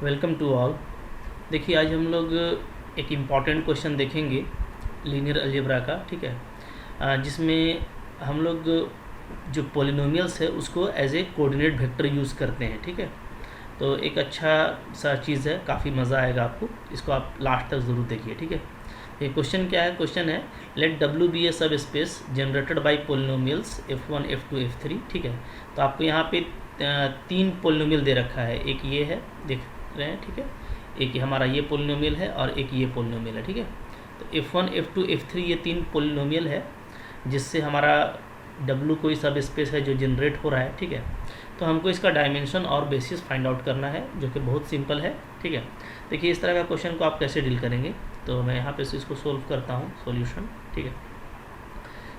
Welcome to all. देखिए आज हम लोग एक इम्पॉर्टेंट क्वेश्चन देखेंगे लीनियर अलजेब्रा का, ठीक है, जिसमें हम लोग जो पॉलिनोमियल्स है उसको as a coordinate vector use करते हैं, ठीक है। तो एक अच्छा सा चीज़ है, काफ़ी मज़ा आएगा आपको, इसको आप लास्ट तक ज़रूर देखिए, ठीक है। ये क्वेश्चन क्या है? क्वेश्चन है लेट डब्ल्यू बी ए सब space generated by polynomials F1 F2 F3, ठीक है। तो आपको यहाँ पे तीन पोलिनोमियल दे रखा है, एक ये है, देख रहे हैं, ठीक है, एक हमारा ये पोलिनोमियल है और एक ये पोलिनोमियल है, ठीक है। तो F1 F2 F3 ये तीन पोलिनोमियल है जिससे हमारा W कोई सब स्पेस है जो जनरेट हो रहा है, ठीक है। तो हमको इसका डायमेंशन और बेसिस फाइंड आउट करना है, जो कि बहुत सिंपल है, ठीक है। देखिए इस तरह का क्वेश्चन को आप कैसे डील करेंगे, तो मैं यहाँ पे इसको सोल्व करता हूँ, सॉल्यूशन, ठीक है।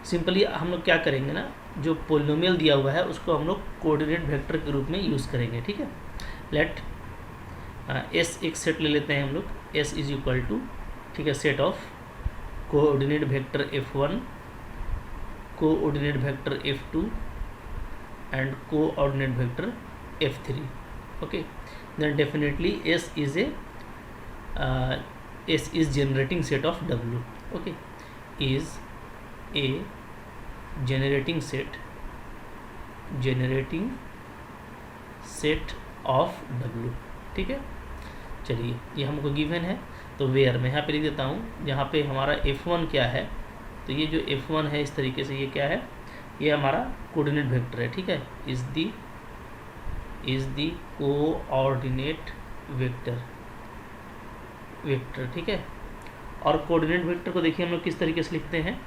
सिंपली हम लोग क्या करेंगे ना, जो पोलिनोमियल दिया हुआ है उसको हम लोग कोऑर्डिनेट वेक्टर के रूप में यूज़ करेंगे, ठीक है। लेट एस एक सेट ले लेते हैं हम लोग, एस इज इक्वल टू, ठीक है, set of coordinate vector F1, coordinate vector F2 and coordinate vector F3, okay. Then definitely S is generating set of W, okay, is a generating set of W, ठीक है। चलिए ये हमको given है, तो where मैं यहाँ पे लिख देता हूँ, जहाँ पे हमारा F1 क्या है, तो ये जो F1 है इस तरीके से, ये क्या है, ये हमारा कोऑर्डिनेट वेक्टर है, ठीक है, इज दी कोऑर्डिनेट वेक्टर, ठीक है। और कोऑर्डिनेट वेक्टर को देखिए हम लोग किस तरीके से लिखते हैं,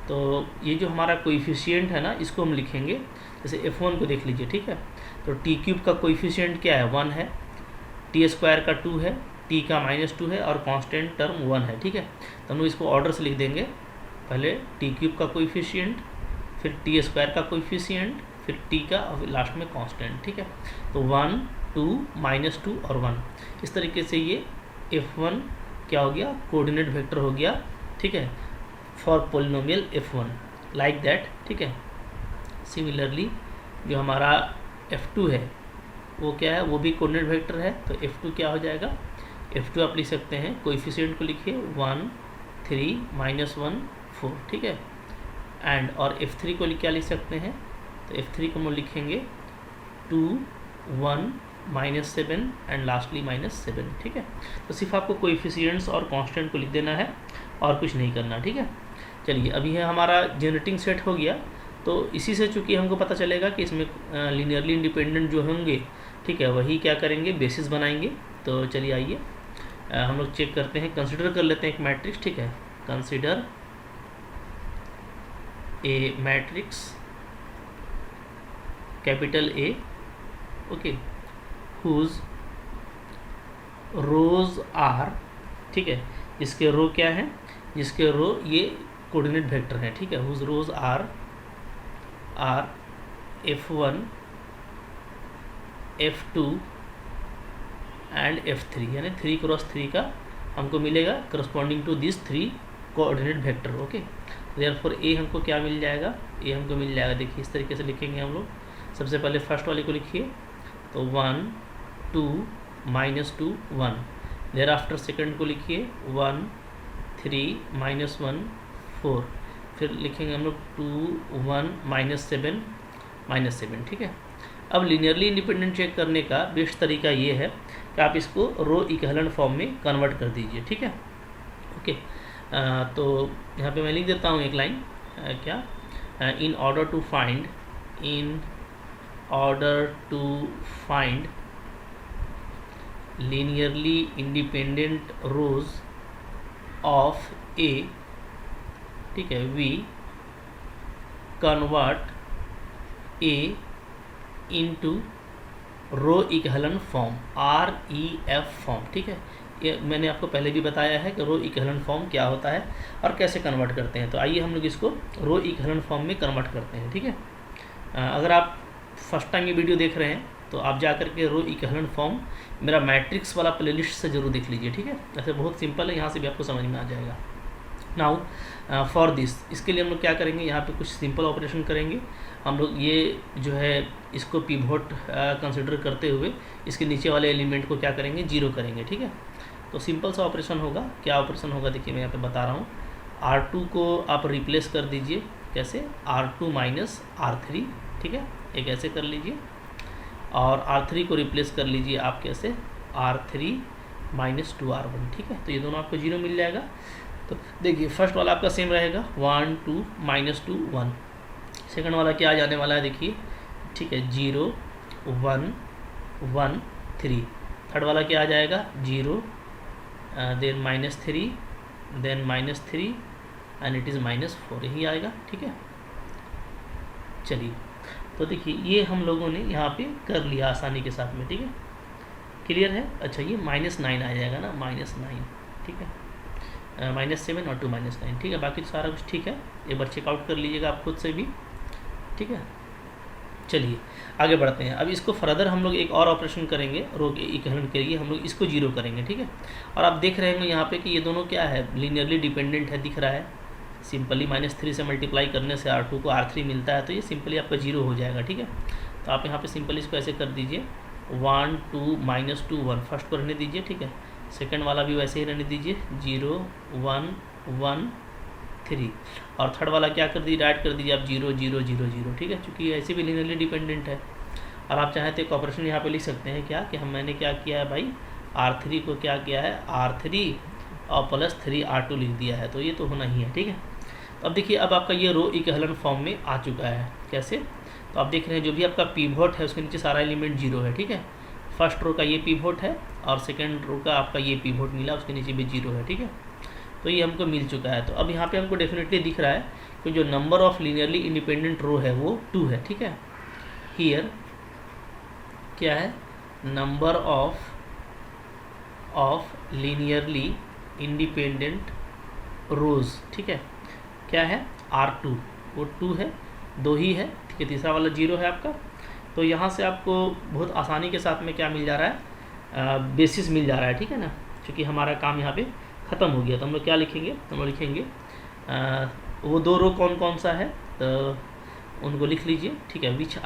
तो ये जो हमारा कोएफिशिएंट है ना, इसको हम लिखेंगे, जैसे F1 को देख लीजिए, ठीक है। तो टी क्यूब का कोएफिशिएंट क्या है, 1 है, टी स्क्वायर का 2 है, टी का -2 है और कांस्टेंट टर्म 1 है, ठीक है। तो हम लोग इसको ऑर्डर से लिख देंगे, पहले टी क्यूब का कोएफिशिएंट, फिर टी स्क्वायर का कोएफिशिएंट, फिर टी का और लास्ट में कांस्टेंट, ठीक है। तो 1 2 -2 और 1, इस तरीके से ये F1 क्या हो गया, कोऑर्डिनेट वेक्टर हो गया, ठीक है, for polynomial F1 like that, ठीक है। सिमिलरली जो हमारा F2 है वो क्या है, वो भी कोऑर्डिनेट वेक्टर है, तो F2 क्या हो जाएगा, F2 आप लिख सकते हैं, कोएफिशिएंट को लिखिए 1 3 -1 4, ठीक है। एंड और F3 को क्या लिख सकते हैं, तो F3 को हम लिखेंगे 2 1 -7 एंड लास्टली -7, ठीक है। तो सिर्फ आपको कोएफिशिएंट्स और कांस्टेंट को लिख देना है और कुछ नहीं करना, ठीक है। चलिए अभी है हमारा जनरेटिंग सेट हो गया, तो इसी से चूँकि हमको पता चलेगा कि इसमें लीनियरली इंडिपेंडेंट जो होंगे, ठीक है, वही क्या करेंगे, बेसिस बनाएंगे। तो चलिए आइए हम लोग चेक करते हैं, कंसिडर कर लेते हैं एक मैट्रिक्स, ठीक है। Consider a matrix capital A, okay, whose rows are, ठीक है, जिसके रो क्या है, जिसके रो ये कोऑर्डिनेट वेक्टर है, ठीक है, whose rows are F1 F2 and F3, यानी 3 क्रॉस 3 का हमको मिलेगा corresponding to this 3 coordinate vector, okay. Therefore A हमको क्या मिल जाएगा, A हमको मिल जाएगा, देखिए इस तरीके से लिखेंगे हम लोग। सबसे पहले फर्स्ट वाले को लिखिए, तो 1 2 -2 1, देयर आफ्टर सेकेंड को लिखिए 1 3 -1 4, फिर लिखेंगे हम लोग 2 1 -7, ठीक है। अब लीनियरली इंडिपेंडेंट चेक करने का बेस्ट तरीका ये है कि आप इसको रो इक्विवेलेंट फॉर्म में कन्वर्ट कर दीजिए, ठीक है, ओके। तो यहाँ पे मैं लिख देता हूँ एक लाइन, क्या, in order to find linearly independent rows of A, ठीक है, we convert A into row equivalent form, REF form, ठीक है। ये मैंने आपको पहले भी बताया है कि रो इक्विवेलेंट फॉर्म क्या होता है और कैसे कन्वर्ट करते हैं। तो आइए हम लोग इसको रो इक्विवेलेंट फॉर्म में कन्वर्ट करते हैं, ठीक है। अगर आप फर्स्ट टाइम ये वीडियो देख रहे हैं तो आप जा करके रो इक्विवेलेंट फॉर्म मेरा मैट्रिक्स वाला प्लेलिस्ट से जरूर देख लीजिए, ठीक है। ऐसे बहुत सिंपल है, यहाँ से भी आपको समझ में आ जाएगा, नाउ फॉर दिस, इसके लिए हम लोग क्या करेंगे, यहाँ पे कुछ सिंपल ऑपरेशन करेंगे हम लोग। ये जो है इसको पिवोट कंसिडर करते हुए इसके नीचे वाले एलिमेंट को क्या करेंगे, जीरो करेंगे, ठीक है। तो सिंपल सा ऑपरेशन होगा। क्या ऑपरेशन होगा देखिए, मैं यहाँ पे बता रहा हूँ। R2 को आप रिप्लेस कर दीजिए, कैसे, R2 माइनस R3, ठीक है, एक ऐसे कर लीजिए। और R3 को रिप्लेस कर लीजिए आप कैसे, R3 माइनस 2R1, ठीक है। तो ये दोनों आपको जीरो मिल जाएगा। तो देखिए फर्स्ट वाला आपका सेम रहेगा, 1 2 माइनस 2 1। सेकंड वाला क्या आ जाने वाला है देखिए, ठीक है, 0 1 1 3। थर्ड वाला क्या आ जाएगा, 0 then -3 then -3 and it is -4, यही आएगा, ठीक है। चलिए तो देखिए ये हम लोगों ने यहाँ पे कर लिया आसानी के साथ में, ठीक है, क्लियर है। अच्छा ये -9 आ जाएगा ना, -9, ठीक है, -7 और 2 -9, ठीक है। बाकी सारा कुछ ठीक है, एक बार चेकआउट कर लीजिएगा आप खुद से भी, ठीक है। चलिए आगे बढ़ते हैं। अब इसको फर्दर हम लोग एक और ऑपरेशन करेंगे, रो के इक्विवेलेंट के लिए हम लोग इसको जीरो करेंगे, ठीक है। और आप देख रहे होंगे यहाँ पे कि ये दोनों क्या है, लीनियरली डिपेंडेंट है, दिख रहा है। सिंपली -3 से मल्टीप्लाई करने से R2 को R3 मिलता है, तो ये सिंपली आपका जीरो हो जाएगा, ठीक है। तो आप यहाँ पे सिंपली इसको ऐसे कर दीजिए, 1 2 -2 1, फर्स्ट को रहने दीजिए, ठीक है। सेकंड वाला भी वैसे ही रहने दीजिए, 0 1 1 3। और थर्ड वाला क्या कर दीजिए, ऐड कर दीजिए आप 0 0 0 0, ठीक है, क्योंकि ऐसे भी लीनियरली डिपेंडेंट है। और आप चाहें तो एक ऑपरेशन यहाँ पे लिख सकते हैं, क्या कि मैंने क्या किया है भाई, R3 को क्या किया है, R3 और प्लस 3 R2 लिख दिया है, तो ये तो होना ही है, ठीक है। तो अब देखिए अब आपका ये रो इक्विवेलेंट फॉर्म में आ चुका है, कैसे, तो आप देख रहे हैं जो भी आपका पिवोट है उसके नीचे सारा एलिमेंट जीरो है, ठीक है। फर्स्ट रो का ये पिवोट है और सेकंड रो का आपका ये पिवोट मिला, उसके नीचे भी जीरो है, ठीक है। तो ये हमको मिल चुका है। तो अब यहाँ पे हमको डेफिनेटली दिख रहा है कि जो नंबर ऑफ लीनियरली इंडिपेंडेंट रो है वो 2 है, ठीक है। हियर क्या है, नंबर ऑफ लीनियरली इंडिपेंडेंट रोज, ठीक है, क्या है, R2, वो 2 है, 2 ही है, ठीक है। तीसरा वाला 0 है आपका। तो यहाँ से आपको बहुत आसानी के साथ में क्या मिल जा रहा है, बेसिस मिल जा रहा है, ठीक है ना, क्योंकि हमारा काम यहाँ पे ख़त्म हो गया। तो हम लोग क्या लिखेंगे, हम लोग लिखेंगे वो 2 रो कौन कौन सा है, तो उनको लिख लीजिए, ठीक है। विच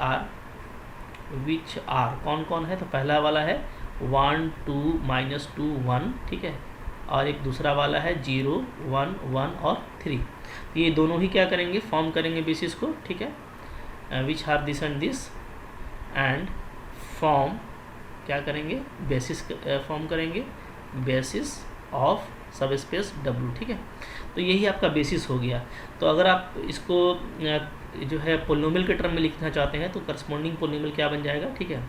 आर कौन कौन है, तो पहला वाला है 1 2 -2 1, ठीक है। और एक दूसरा वाला है 0 1 1 और 3। ये दोनों ही क्या करेंगे, फॉर्म करेंगे बेसिस को, ठीक है। Which are this and this and form क्या करेंगे, बेसिस फॉर्म करेंगे, basis of subspace W, ठीक है। तो यही आपका बेसिस हो गया। तो अगर आप इसको जो है पोलिनोमियल के टर्म में लिखना चाहते हैं तो करस्पॉन्डिंग पोलिनोमियल क्या बन जाएगा, ठीक है।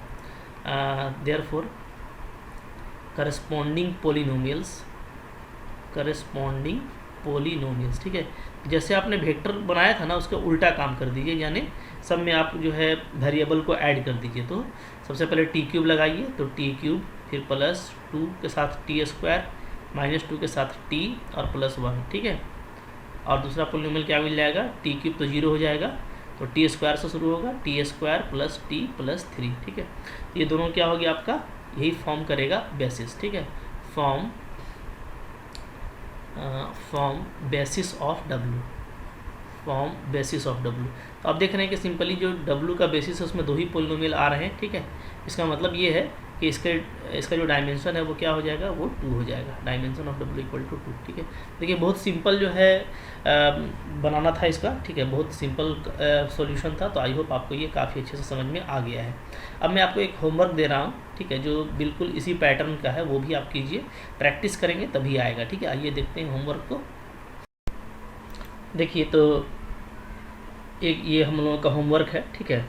देयरफॉर करस्पॉन्डिंग पोलिनोमियल्स, ठीक है। जैसे आपने वेक्टर बनाया था ना, उसका उल्टा काम कर दीजिए, यानी सब में आप जो है वेरिएबल को ऐड कर दीजिए। तो सबसे पहले t³ लगाइए, तो t³ फिर +2 के साथ t² -2 के साथ t और +1, ठीक है। और दूसरा पोलिनोमियल क्या मिल जाएगा, t³ तो 0 हो जाएगा, तो t² से शुरू होगा, t² + t + 3, ठीक है। ये दोनों क्या हो गया आपका, यही फॉर्म करेगा बेसिस, ठीक है। Form basis of W, form basis of W। तो आप देख रहे हैं कि सिंपली जो W का बेसिस है उसमें 2 ही पोलिनोमियल आ रहे हैं, ठीक है। इसका मतलब ये है कि इसका जो डायमेंशन है वो क्या हो जाएगा, वो 2 हो जाएगा। डायमेंशन ऑफ W = 2, ठीक है। देखिए बहुत सिंपल जो है बनाना था इसका, ठीक है, बहुत सिंपल सॉल्यूशन था। तो आई होप आपको ये काफ़ी अच्छे से समझ में आ गया है। अब मैं आपको एक होमवर्क दे रहा हूँ, ठीक है, जो बिल्कुल इसी पैटर्न का है, वो भी आप कीजिए, प्रैक्टिस करेंगे तभी आएगा, ठीक है। आइए देखते हैं होमवर्क को। देखिए तो एक ये हम लोगों का होमवर्क है, ठीक है,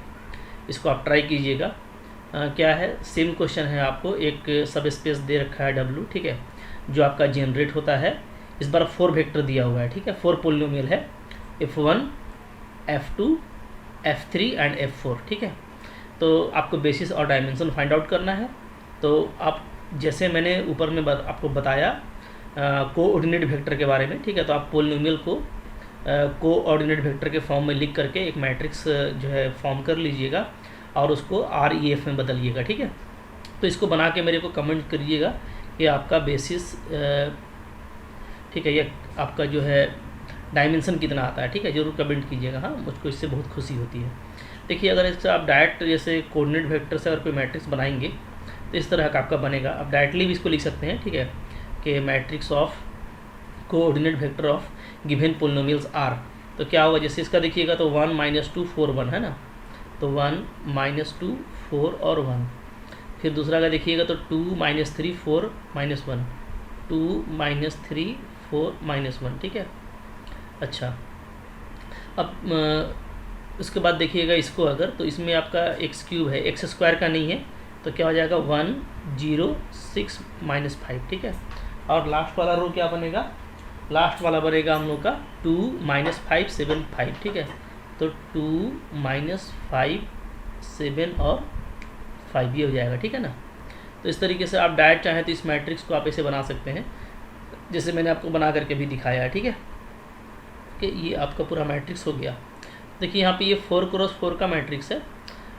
इसको आप ट्राई कीजिएगा। क्या है, सेम क्वेश्चन है, आपको एक सब स्पेस दे रखा है W, ठीक है, जो आपका जनरेट होता है। इस बार 4 वेक्टर दिया हुआ है, ठीक है, 4 पोलिनोमियल है, F1 F2 F3 and F4, ठीक है। तो आपको बेसिस और डायमेंशन फाइंड आउट करना है। तो आप जैसे मैंने ऊपर में आपको बताया कोऑर्डिनेट वेक्टर के बारे में, ठीक है, तो आप पोलिनोमियल को कोऑर्डिनेट वेक्टर के फॉर्म में लिख करके एक मैट्रिक्स जो है फॉर्म कर लीजिएगा और उसको REF में बदलिएगा, ठीक है। तो इसको बना के मेरे को कमेंट करिएगा कि आपका बेसिस, ठीक है, ये आपका जो है डायमेंशन कितना आता है, ठीक है, जरूर कमेंट कीजिएगा। हाँ, मुझको इससे बहुत खुशी होती है। देखिए, अगर इससे आप डायरेक्ट जैसे कोऑर्डिनेट वेक्टर से अगर कोई मैट्रिक्स बनाएंगे तो इस तरह का आपका बनेगा। आप डायरेक्टली भी इसको लिख सकते हैं, ठीक है, कि matrix of coordinate vector of given polynomials are. तो क्या होगा, जैसे इसका देखिएगा तो 1 - 2 4 1 है ना, तो 1 - 2 4 और 1। फिर दूसरा का देखिएगा तो 2 - 3 4 -1, 2 - 3 4 -1, ठीक है। अच्छा, अब उसके बाद देखिएगा इसको अगर, तो इसमें आपका x³ है, x² का नहीं है, तो क्या हो जाएगा 1 0 6 -5, ठीक है। और लास्ट वाला रो क्या बनेगा, लास्ट वाला बनेगा हम लोग का 2 - 5 7 5, ठीक है। तो 2 - 5 7 और 5 ये हो जाएगा, ठीक है ना। तो इस तरीके से आप डायरेक्ट चाहें तो इस मैट्रिक्स को आप ऐसे बना सकते हैं जैसे मैंने आपको बना करके भी दिखाया है, ठीक है, कि ये आपका पूरा मैट्रिक्स हो गया। देखिए यहाँ पे ये 4x4 का मैट्रिक्स है।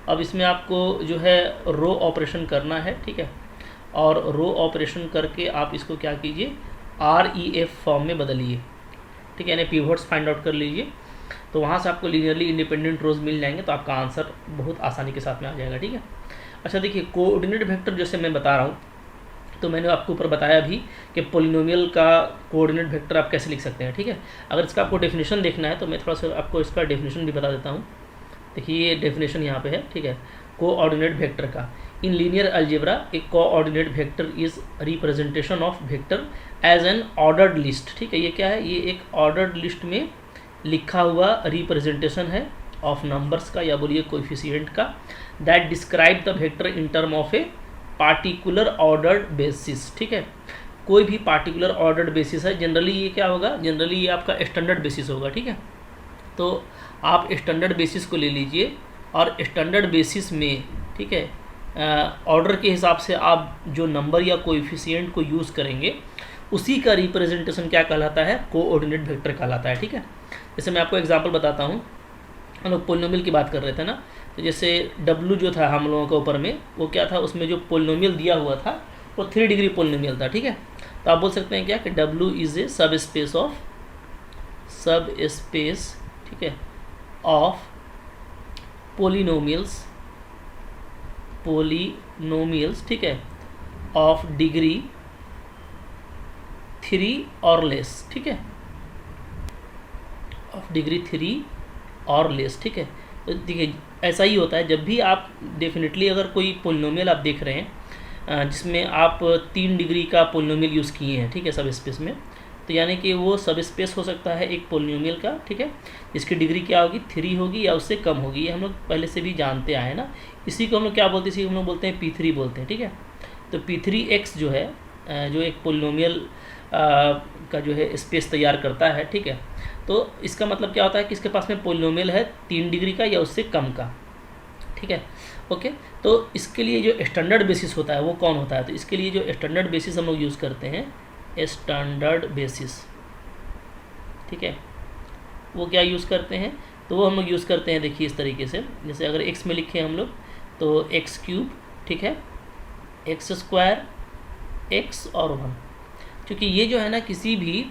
अब इसमें आपको जो है रो ऑपरेशन करना है, ठीक है, और रो ऑपरेशन करके आप इसको क्या कीजिए, REF फॉर्म में बदलिए, ठीक है, यानी पिवट्स फाइंड आउट कर लीजिए। तो वहाँ से आपको लीनियरली इंडिपेंडेंट रोज मिल जाएंगे, तो आपका आंसर बहुत आसानी के साथ में आ जाएगा, ठीक है। अच्छा, देखिए कोऑर्डिनेट वेक्टर जैसे मैं बता रहा हूँ, तो मैंने आपको ऊपर बताया भी कि पोलिनोमियल का कोऑर्डिनेट वेक्टर आप कैसे लिख सकते हैं, ठीक है। अगर इसका आपको डेफिनेशन देखना है तो मैं थोड़ा सा आपको इसका डेफिनेशन भी बता देता हूँ। देखिए ये डेफिनेशन यहाँ पे है, ठीक है, कोऑर्डिनेट वेक्टर का। In linear algebra a coordinate vector is representation of vector as an ordered list, ठीक है। ये क्या है, ये एक ऑर्डर्ड लिस्ट में लिखा हुआ रिप्रेजेंटेशन है ऑफ नंबर्स का, या बोलिए कोएफिशिएंट का, that describe the vector in term of a particular ordered basis, ठीक है। कोई भी पार्टिकुलर ऑर्डर्ड बेसिस है, जनरली ये क्या होगा, जनरली ये आपका स्टैंडर्ड बेसिस होगा, ठीक है। तो आप स्टैंडर्ड बेसिस को ले लीजिए और स्टैंडर्ड बेसिस में, ठीक है, ऑर्डर के हिसाब से आप जो नंबर या कोएफिशिएंट को यूज़ करेंगे उसी का रिप्रेजेंटेशन क्या कहलाता है, कोऑर्डिनेट वेक्टर कहलाता है, ठीक है। जैसे मैं आपको एग्जांपल बताता हूँ, हम लोग पोलिनोमियल की बात कर रहे थे ना, तो जैसे W जो था हम लोगों के ऊपर में, वो क्या था, उसमें जो पोलिनोमियल दिया हुआ था वो 3 डिग्री पोलिनोमियल था, ठीक है। तो आप बोल सकते हैं क्या कि W इज़ ए सब स्पेस ऑफ, सब स्पेस, ठीक है, ऑफ पोलिनोमियल्स, पोलिनोमियल्स, ठीक है, ऑफ डिग्री 3 और लेस, ठीक है, ऑफ डिग्री 3 और लेस, ठीक है। तो देखिए ऐसा ही होता है जब भी आप डेफिनेटली अगर कोई पोलिनोमियल आप देख रहे हैं जिसमें आप 3 डिग्री का पोलिनोमियल यूज़ किए हैं, ठीक है, सब स्पेस में, तो यानी कि वो सब स्पेस हो सकता है एक पोलिनोमियल का, ठीक है, जिसकी डिग्री क्या होगी, 3 होगी या उससे कम होगी। ये हम लोग पहले से भी जानते आए हैं ना। इसी को हम लोग क्या बोलते हैं, इसी को हम लोग बोलते हैं P3 बोलते हैं, ठीक है। तो P3x जो है जो एक पोलिनोमियल का जो है स्पेस तैयार करता है, ठीक है। तो इसका मतलब क्या होता है कि इसके पास में पोलिनोमियल है 3 डिग्री का या उससे कम का, ठीक है, ओके। तो इसके लिए जो स्टैंडर्ड बेसिस होता है वो कौन होता है, तो इसके लिए जो स्टैंडर्ड बेसिस हम लोग यूज़ करते हैं, स्टैंडर्ड बेसिस, ठीक है, वो क्या यूज़ करते हैं, तो वो हम लोग यूज़ करते हैं, देखिए इस तरीके से, जैसे अगर x में लिखे हम लोग तो x³, ठीक है, x² x और 1, क्योंकि ये जो है ना किसी भी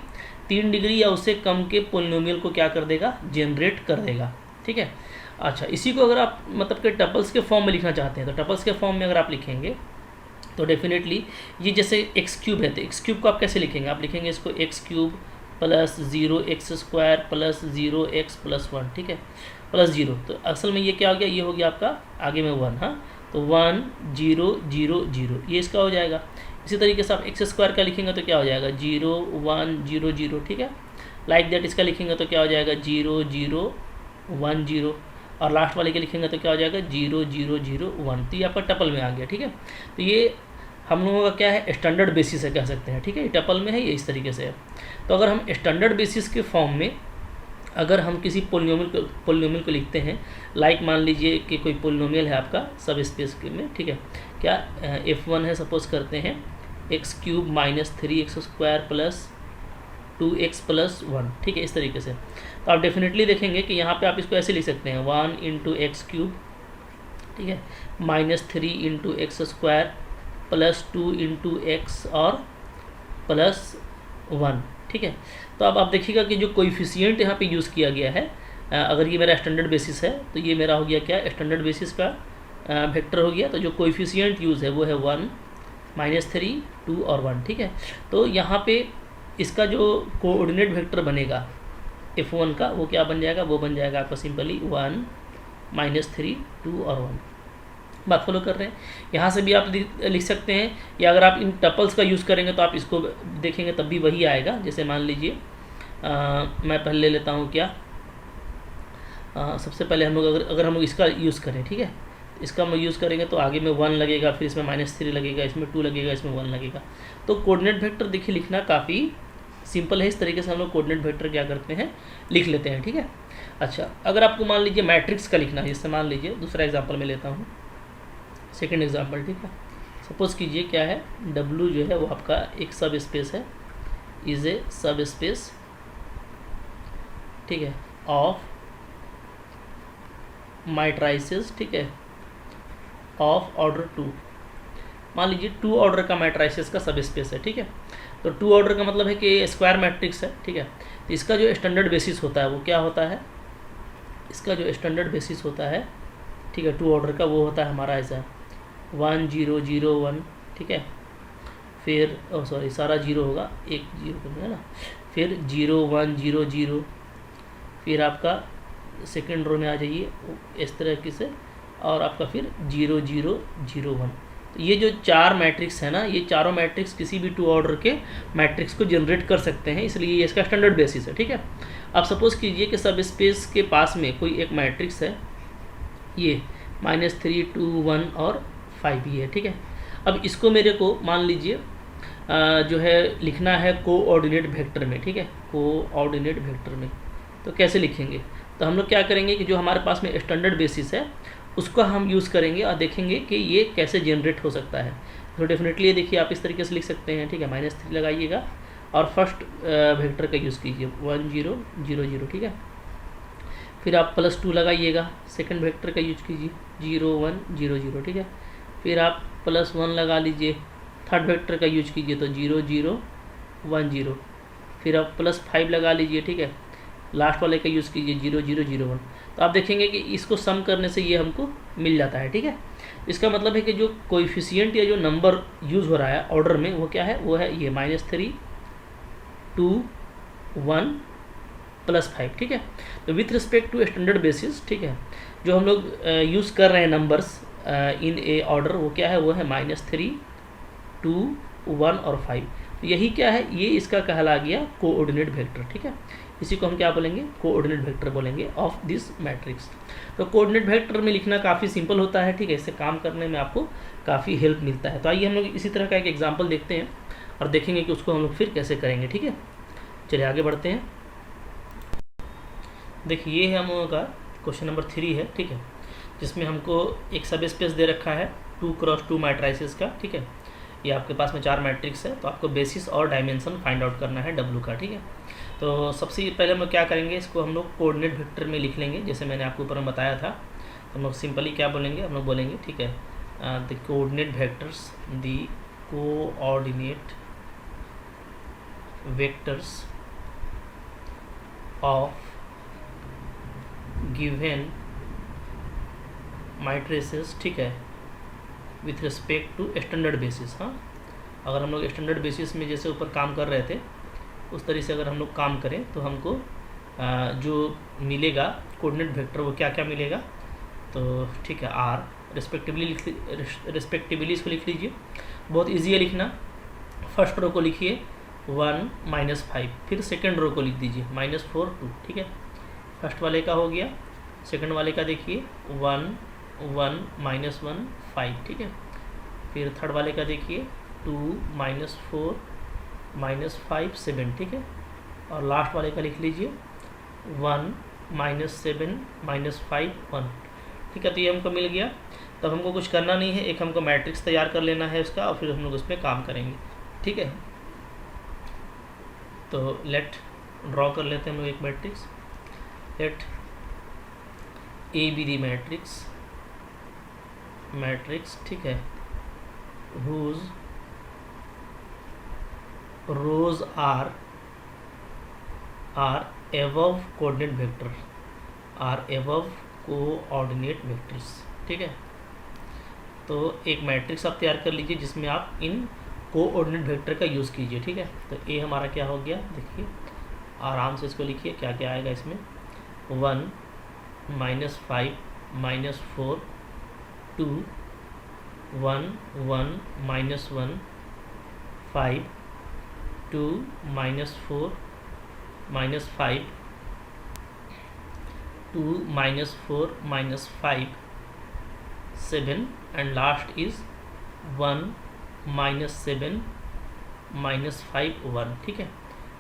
3 डिग्री या उससे कम के पोलिनोमियल को क्या कर देगा, जनरेट कर देगा, ठीक है। अच्छा, इसी को अगर आप मतलब कि टपल्स के फॉर्म में लिखना चाहते हैं तो टपल्स के फॉर्म में अगर आप लिखेंगे तो डेफिनेटली ये जैसे x³ है, तो x³ को आप कैसे लिखेंगे, आप लिखेंगे इसको x³ + 0x² + 0x + 1, ठीक है, +0। तो असल में ये क्या हो गया, ये हो गया आपका आगे में 1, हाँ, तो 1 0 0 0 ये इसका हो जाएगा। इसी तरीके से आप x² का लिखेंगे तो क्या हो जाएगा, 0 1 0 0, ठीक है। लाइक दैट इसका लिखेंगे तो क्या हो जाएगा, 0 0 1 0, और लास्ट वाले के लिखेंगे तो क्या हो जाएगा, 0 0 0 1। तो ये आपका टपल में आ गया, ठीक है। तो ये हम लोगों का क्या है, स्टैंडर्ड बेसिस है कह सकते हैं, ठीक है, ये टपल में है, ये इस तरीके से है। तो अगर हम स्टैंडर्ड बेसिस के फॉर्म में अगर हम किसी पोलिनोमियल को लिखते हैं, लाइक मान लीजिए कि कोई पोलिनोमियल है आपका सब स्पेस के में, ठीक है, क्या f1 है, सपोज करते हैं x³ - 3x² + 2x + 1, ठीक है, इस तरीके से। तो आप डेफिनेटली देखेंगे कि यहाँ पे आप इसको ऐसे लिख सकते हैं, 1 × x³, ठीक है, -3 × x² + 2 × x और +1, ठीक ठीक है। तो अब आप देखिएगा कि जो कोइफिशिएंट यहाँ पे यूज़ किया गया है, अगर ये मेरा स्टैंडर्ड बेसिस है तो ये मेरा हो गया क्या, स्टैंडर्ड बेसिस का वेक्टर हो गया। तो जो कोइफिशिएंट यूज़ है वो है 1, -3, 2 और 1, ठीक है। तो यहाँ पे इसका जो कोऑर्डिनेट वेक्टर बनेगा F1 का, वो क्या बन जाएगा, वो बन जाएगा आपका सिंपली 1, -3, 2 और 1। बात फॉलो कर रहे हैं। यहाँ से भी आप लिख सकते हैं, या अगर आप इन टपल्स का यूज़ करेंगे तो आप इसको देखेंगे तब भी वही आएगा। जैसे मान लीजिए मैं पहले ले लेता हूँ क्या, सबसे पहले हम लोग अगर हम लोग इसका यूज़ करें, ठीक है, इसका हम यूज़ करेंगे तो आगे में 1 लगेगा, फिर इसमें -3 लगेगा, इसमें 2 लगेगा, इसमें 1 लगेगा। तो कोऑर्डिनेट वेक्टर देखिए लिखना काफ़ी सिंपल है। इस तरीके से हम लोग कोऑर्डिनेट वेक्टर क्या करते हैं, लिख लेते हैं, ठीक है। अच्छा, अगर आपको मान लीजिए मैट्रिक्स का लिखना है, जैसे मान लीजिए दूसरा एग्जाम्पल मैं लेता हूँ, सेकेंड एग्जाम्पल, ठीक है। सपोज कीजिए क्या है, W जो है वो आपका एक सब स्पेस है, इज़ ए सब स्पेस, ठीक है, ऑफ मैट्राइसेस, ठीक है, ऑफ ऑर्डर 2। मान लीजिए 2 ऑर्डर का मैट्राइसेस का सब स्पेस है, ठीक है। तो 2 ऑर्डर का मतलब है कि स्क्वायर मैट्रिक्स है, ठीक है। तो इसका जो स्टैंडर्ड बेसिस होता है वो क्या होता है, इसका जो स्टैंडर्ड बेसिस होता है, ठीक है, 2 ऑर्डर का, वो होता है हमारा ऐसा 1 0 0 1, ठीक है। फिर सॉरी सारा 0 होगा, एक 0 है ना, फिर 0 1 0 0, फिर आपका सेकेंड रो में आ जाइए इस तरह से, और आपका फिर 0 0 0 1। तो ये जो 4 मैट्रिक्स है ना, ये चारों मैट्रिक्स किसी भी 2 ऑर्डर के मैट्रिक्स को जनरेट कर सकते हैं, इसलिए ये इसका स्टैंडर्ड बेसिस है, ठीक है। अब सपोज कीजिए कि सब स्पेस के पास में कोई एक मैट्रिक्स है, ये -3 2 1 और 5 ये है, ठीक है। अब इसको मेरे को मान लीजिए जो है लिखना है कोऑर्डिनेट वेक्टर में, ठीक है, कोऑर्डिनेट वेक्टर में। तो कैसे लिखेंगे, तो हम लोग क्या करेंगे कि जो हमारे पास में स्टैंडर्ड बेसिस है उसको हम यूज़ करेंगे और देखेंगे कि ये कैसे जनरेट हो सकता है। तो डेफिनेटली ये देखिए आप इस तरीके से लिख सकते हैं, ठीक है, -3 लगाइएगा और फर्स्ट वेक्टर का यूज़ कीजिए 1 0 0 0, ठीक है। फिर आप +2 लगाइएगा, सेकंड वेक्टर का यूज कीजिए 0 1 0 0, ठीक है। फिर आप +1 लगा लीजिए, थर्ड वेक्टर का यूज कीजिए तो 0 0 1 0। फिर आप +5 लगा लीजिए, ठीक है, लास्ट वाले का यूज़ कीजिए 0 0 0 1। तो आप देखेंगे कि इसको सम करने से ये हमको मिल जाता है, ठीक है। इसका मतलब है कि जो कोएफिशिएंट या जो नंबर यूज़ हो रहा है ऑर्डर में वो क्या है, वो है ये -3 2 1 +5, ठीक है। तो with respect to standard basis, ठीक है, जो हम लोग यूज़ कर रहे हैं नंबर्स इन ए ऑर्डर, वो क्या है, वो है -3 2 1 और 5। तो यही क्या है, ये इसका कहला गया कोऑर्डिनेट वेक्टर, ठीक है। इसी को हम क्या बोलेंगे, कोऑर्डिनेट वेक्टर बोलेंगे ऑफ दिस मैट्रिक्स। तो कोऑर्डिनेट वेक्टर में लिखना काफ़ी सिंपल होता है, ठीक है, इससे काम करने में आपको काफ़ी हेल्प मिलता है। तो आइए हम लोग इसी तरह का एक एग्जांपल देखते हैं और देखेंगे कि उसको हम लोग फिर कैसे करेंगे, ठीक है। चलिए आगे बढ़ते हैं। देखिए ये है हम लोगों का क्वेश्चन नंबर 3 है, ठीक है, जिसमें हमको एक सब स्पेस दे रखा है 2 × 2 मैट्राइसेस का, ठीक है। ये आपके पास में 4 मैट्रिक्स है, तो आपको बेसिस और डायमेंशन फाइंड आउट करना है W का, ठीक है। तो सबसे पहले हम लोग क्या करेंगे, इसको हम लोग कोऑर्डिनेट वेक्टर में लिख लेंगे, जैसे मैंने आपको ऊपर में बताया था। तो हम लोग सिंपली क्या बोलेंगे, हम लोग बोलेंगे, ठीक है, the coordinate vectors, the coordinate vectors of given matrices, ठीक है, with respect to standard basis. हाँ, अगर हम लोग स्टैंडर्ड बेसिस में जैसे ऊपर काम कर रहे थे उस तरह से अगर हम लोग काम करें तो हमको जो मिलेगा कोऑर्डिनेट वेक्टर वो क्या क्या मिलेगा, तो ठीक है, R रिस्पेक्टिवली इसको लिख लीजिए। बहुत ईजी है लिखना। फर्स्ट रो को लिखिए 1 -5, फिर सेकंड रो को लिख दीजिए -4 2, ठीक है। फर्स्ट वाले का हो गया, सेकंड वाले का देखिए 1 1 -1 5, ठीक है। फिर थर्ड वाले का देखिए 2 -4 -5 7, ठीक है। और लास्ट वाले का लिख लीजिए 1 -7 -5 1, ठीक है। तो ये हमको मिल गया। तब हमको कुछ करना नहीं है, एक हमको मैट्रिक्स तैयार कर लेना है उसका और फिर हम लोग उस पर काम करेंगे, ठीक है। तो लेट ड्रॉ कर लेते हैं हम लोग एक matrix. Let A be the matrix, ठीक है, whose rows are are above coordinate vector, are above coordinate vectors, ठीक है। तो एक मैट्रिक्स आप तैयार कर लीजिए जिसमें आप इन कोऑर्डिनेट वेक्टर का यूज़ कीजिए, ठीक है। तो ए हमारा क्या हो गया, देखिए आराम से इसको लिखिए क्या क्या आएगा इसमें। 1 -5 -4 2 1 1 -1 5 2 -4 -5 2 -4 -5 7 and last is 1 -7 -5 1, ठीक है।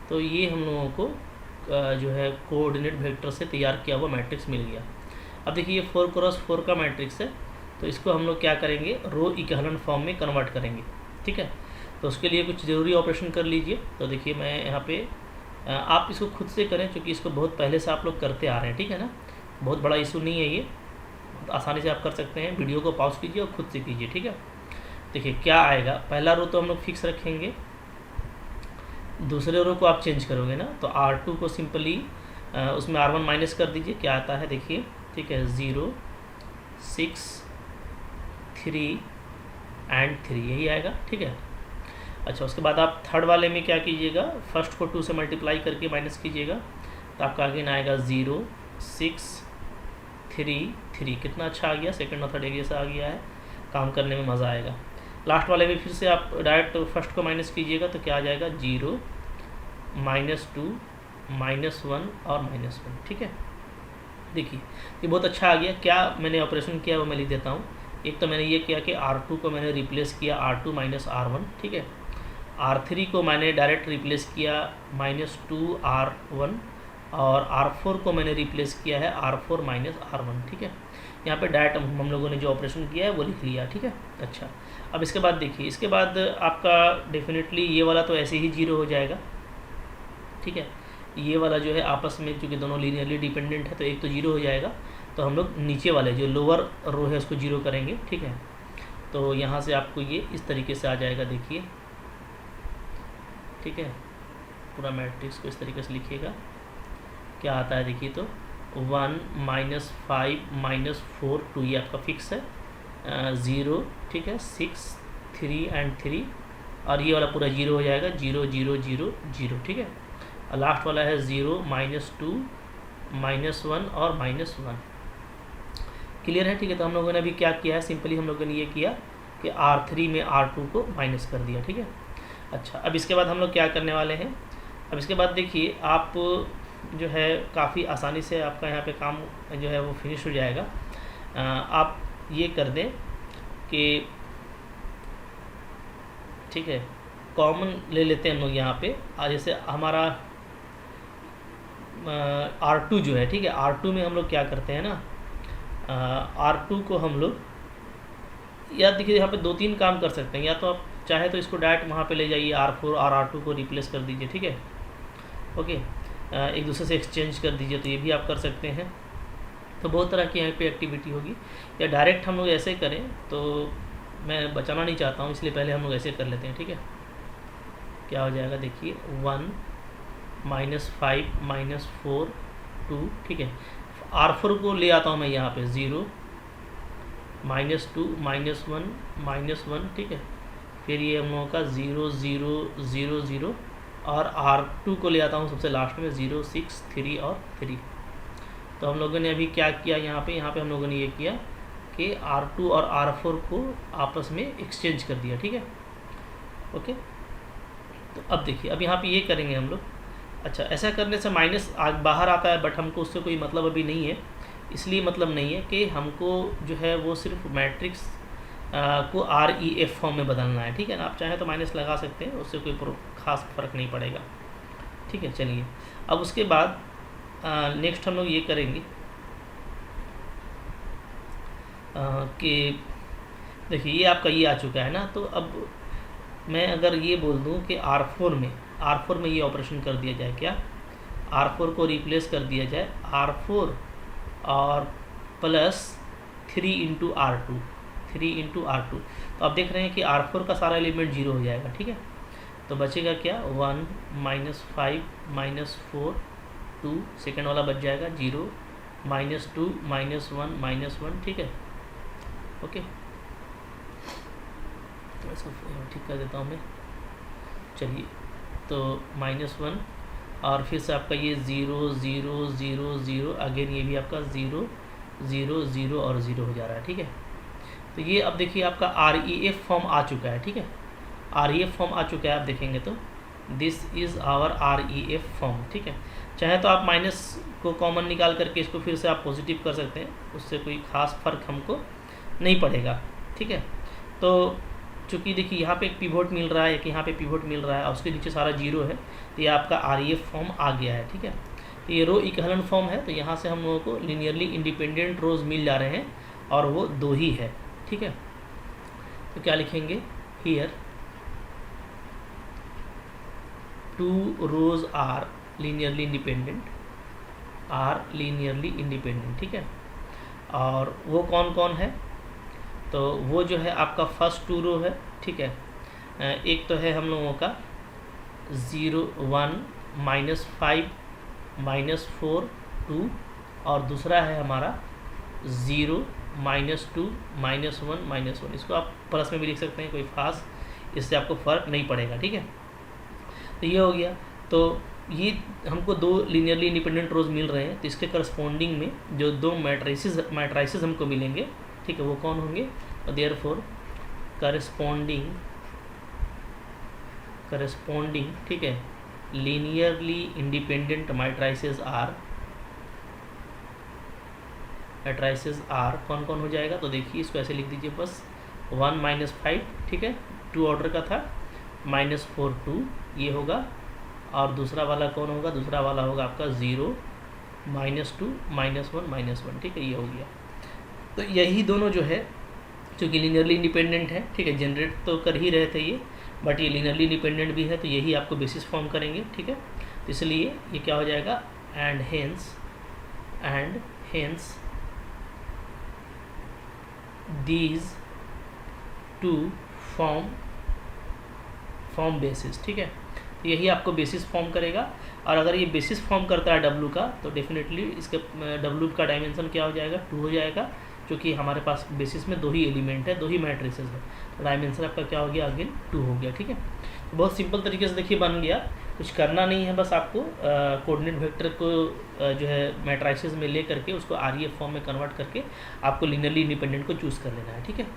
तो ये हम लोगों को जो है कोऑर्डिनेट वेक्टर से तैयार किया हुआ मैट्रिक्स मिल गया। अब देखिए ये 4x4 का मैट्रिक्स है, तो इसको हम लोग क्या करेंगे, रो इक्विवेलेंट फॉर्म में कन्वर्ट करेंगे, ठीक है। तो उसके लिए कुछ ज़रूरी ऑपरेशन कर लीजिए। तो देखिए मैं यहाँ पे आप इसको खुद से करें क्योंकि इसको बहुत पहले से आप लोग करते आ रहे हैं, ठीक है ना। बहुत बड़ा इशू नहीं है, ये बहुत आसानी से आप कर सकते हैं। वीडियो को पॉज कीजिए और खुद से कीजिए, ठीक है। देखिए क्या आएगा, पहला रो तो हम लोग फिक्स रखेंगे, दूसरे रो को आप चेंज करोगे ना, तो R2 को सिंपली उसमें R1 माइनस कर दीजिए, क्या आता है देखिए, ठीक है। 0 6 3 एंड 3 यही आएगा, ठीक है। अच्छा उसके बाद आप थर्ड वाले में क्या कीजिएगा, फर्स्ट को 2 से मल्टीप्लाई करके माइनस कीजिएगा, तो आपका अगेन आएगा 0 6 3 3। कितना अच्छा आ गया, सेकंड और थर्ड एक जैसा आ गया है, काम करने में मज़ा आएगा। लास्ट वाले में फिर से आप डायरेक्ट फर्स्ट को माइनस कीजिएगा, तो क्या आ जाएगा 0 -2 -1 और -1, ठीक है। देखिए ये बहुत अच्छा आ गया। क्या मैंने ऑपरेशन किया वो मैं लिख देता हूँ। एक तो मैंने ये किया कि R2 को मैंने रिप्लेस किया R2 - R1, ठीक है। R3 को मैंने डायरेक्ट रिप्लेस किया -2 R1 और R4 को मैंने रिप्लेस किया है R4 - R1, ठीक है। यहाँ पे डायरेक्ट हम लोगों ने जो ऑपरेशन किया है वो लिख लिया, ठीक है। अच्छा अब इसके बाद देखिए, इसके बाद आपका डेफिनेटली ये वाला तो ऐसे ही 0 हो जाएगा, ठीक है। ये वाला जो है आपस में चूँकि दोनों लीनियरली डिपेंडेंट है तो एक तो 0 हो जाएगा, तो हम लोग नीचे वाले जो लोअर रो है उसको 0 करेंगे, ठीक है। तो यहाँ से आपको ये इस तरीके से आ जाएगा, देखिए, ठीक है। पूरा मैट्रिक्स को इस तरीके से लिखिएगा, क्या आता है देखिए। तो 1 -5 -4 2 ये आपका फिक्स है, 0, ठीक है, 6 3 एंड 3, और ये वाला पूरा 0 हो जाएगा, 0 0 0 0, ठीक है। और लास्ट वाला है 0 -2 -1 और -1। क्लियर है, ठीक है। तो हम लोगों ने अभी क्या किया है, सिंपली हम लोगों ने ये किया कि R3 में R2 को माइनस कर दिया, ठीक है। अच्छा अब इसके बाद हम लोग क्या करने वाले हैं, अब इसके बाद देखिए आप जो है काफ़ी आसानी से आपका यहाँ पे काम जो है वो फिनिश हो जाएगा। आप ये कर दें कि ठीक है कॉमन ले लेते हैं हम लोग यहाँ पे, जैसे हमारा R2 जो है, ठीक है। R2 में हम लोग क्या करते हैं ना, R2 को हम लोग या देखिए यहाँ पे 2-3 काम कर सकते हैं। या तो आप चाहे तो इसको डायरेक्ट वहाँ पे ले जाइए, R4 और R2 को रिप्लेस कर दीजिए, ठीक है, ओके। एक दूसरे से एक्सचेंज कर दीजिए, तो ये भी आप कर सकते हैं। तो बहुत तरह की यहाँ पे एक्टिविटी होगी। या डायरेक्ट हम लोग ऐसे करें तो मैं बचाना नहीं चाहता हूँ, इसलिए पहले हम लोग ऐसे कर लेते हैं, ठीक है। क्या हो जाएगा देखिए, 1 -5 -4 2, ठीक है। R4 को ले आता हूँ मैं यहाँ पे, 0 -2 -1 -1, ठीक है। फिर ये हम लोगों का 0 0 0 0 और R2 को ले आता हूँ सबसे लास्ट में, 0 6 3 और 3। तो हम लोगों ने अभी क्या किया यहाँ पे हम लोगों ने ये किया कि R2 और R4 को आपस में एक्सचेंज कर दिया, ठीक है, ओके। तो अब देखिए अब यहाँ पे ये करेंगे हम लोग। अच्छा ऐसा करने से माइनस बाहर आता है, बट हमको उससे कोई मतलब अभी नहीं है। इसलिए मतलब नहीं है कि हमको जो है वो सिर्फ मैट्रिक्स को REF फॉर्म में बदलना है, ठीक है ना। आप चाहें तो माइनस लगा सकते हैं, उससे कोई खास फ़र्क नहीं पड़ेगा, ठीक है। चलिए अब उसके बाद नेक्स्ट हम लोग ये करेंगे कि देखिए ये आपका ये आ चुका है ना। तो अब मैं अगर ये बोल दूं कि R4 में ये ऑपरेशन कर दिया जाए, क्या R4 को रिप्लेस कर दिया जाए R4 और प्लस 3 × R2 तो आप देख रहे हैं कि R4 का सारा एलिमेंट 0 हो जाएगा, ठीक है। तो बचेगा क्या, 1 -5 -4 2, सेकेंड वाला बच जाएगा 0, -2, -1, -1, ठीक है। ओके, तो इसको ठीक कर देता हूँ मैं। चलिए, तो -1 और फिर से आपका ये 0, 0, 0, 0, अगेन ये भी आपका 0, 0, 0 और 0 हो जा रहा है, ठीक है। तो ये अब देखिए आपका REF फॉर्म आ चुका है, ठीक है। REF फॉर्म आ चुका है, आप देखेंगे तो this is our REF form, ठीक है। चाहे तो आप माइनस को कॉमन निकाल करके इसको फिर से आप पॉजिटिव कर सकते हैं, उससे कोई ख़ास फ़र्क हमको नहीं पड़ेगा, ठीक है। तो चूँकि देखिए यहाँ पे एक पिवोट मिल रहा है, एक यहाँ पे पिवोट मिल रहा है और उसके नीचे सारा 0 है, तो ये आपका REF फॉर्म आ गया है, ठीक है। तो ये रो इक्विवेलेंट फॉर्म है, तो यहाँ से हम लोगों को लीनियरली इंडिपेंडेंट रोज मिल जा रहे हैं और वो 2 ही है, ठीक है। तो क्या लिखेंगे here 2 rows are linearly independent, ठीक है। और वो कौन कौन है, तो वो जो है आपका फर्स्ट 2 रो है, ठीक है। एक तो है हम लोगों का 0, 1, -5, -4, 2 और दूसरा है हमारा 0, -2, -1, -1। इसको आप प्लस में भी लिख सकते हैं, कोई खास इससे आपको फ़र्क नहीं पड़ेगा, ठीक है। तो ये हो गया। तो ये हमको 2 लीनियरली इंडिपेंडेंट रोज मिल रहे हैं, तो इसके करस्पॉन्डिंग में जो 2 मैट्राइसेस हमको मिलेंगे, ठीक है, वो कौन होंगे। देयरफॉर करस्पॉन्डिंग, ठीक है, लीनियरली इंडिपेंडेंट मैट्राइसेस आर कौन कौन हो जाएगा। तो देखिए इसको ऐसे लिख दीजिए बस 1, -5, ठीक है, 2 ऑर्डर का था, -4, 2 ये होगा। और दूसरा वाला कौन होगा, दूसरा वाला होगा आपका 0, -2, -1, -1, ठीक है, ये हो गया। तो यही दोनों जो है चूँकि लीनियरली इंडिपेंडेंट है, ठीक है, जनरेट तो कर ही रहे थे ये, बट ये लीनियरली इंडिपेंडेंट भी है, तो यही आपको बेसिस फॉर्म करेंगे, ठीक है। तो इसलिए ये क्या हो जाएगा, and hence these 2 form basis, ठीक है। तो यही आपको बेसिस फॉर्म करेगा। और अगर ये बेसिस फॉर्म करता है W का, तो डेफिनेटली इसके W का डायमेंशन क्या हो जाएगा, 2 हो जाएगा, क्योंकि हमारे पास बेसिस में 2 ही एलिमेंट है, 2 ही मैट्रिसेस है, तो डायमेंशन आपका क्या हो गया, अगेन 2 हो गया, ठीक है। तो बहुत सिंपल तरीके से देखिए बन गया, कुछ करना नहीं है, बस आपको कोऑर्डिनेट वेक्टर को जो है मैट्राइसेस में ले करके उसको REF फॉर्म में कन्वर्ट करके आपको लीनियरली इंडिपेंडेंट को चूज़ कर लेना है, ठीक है।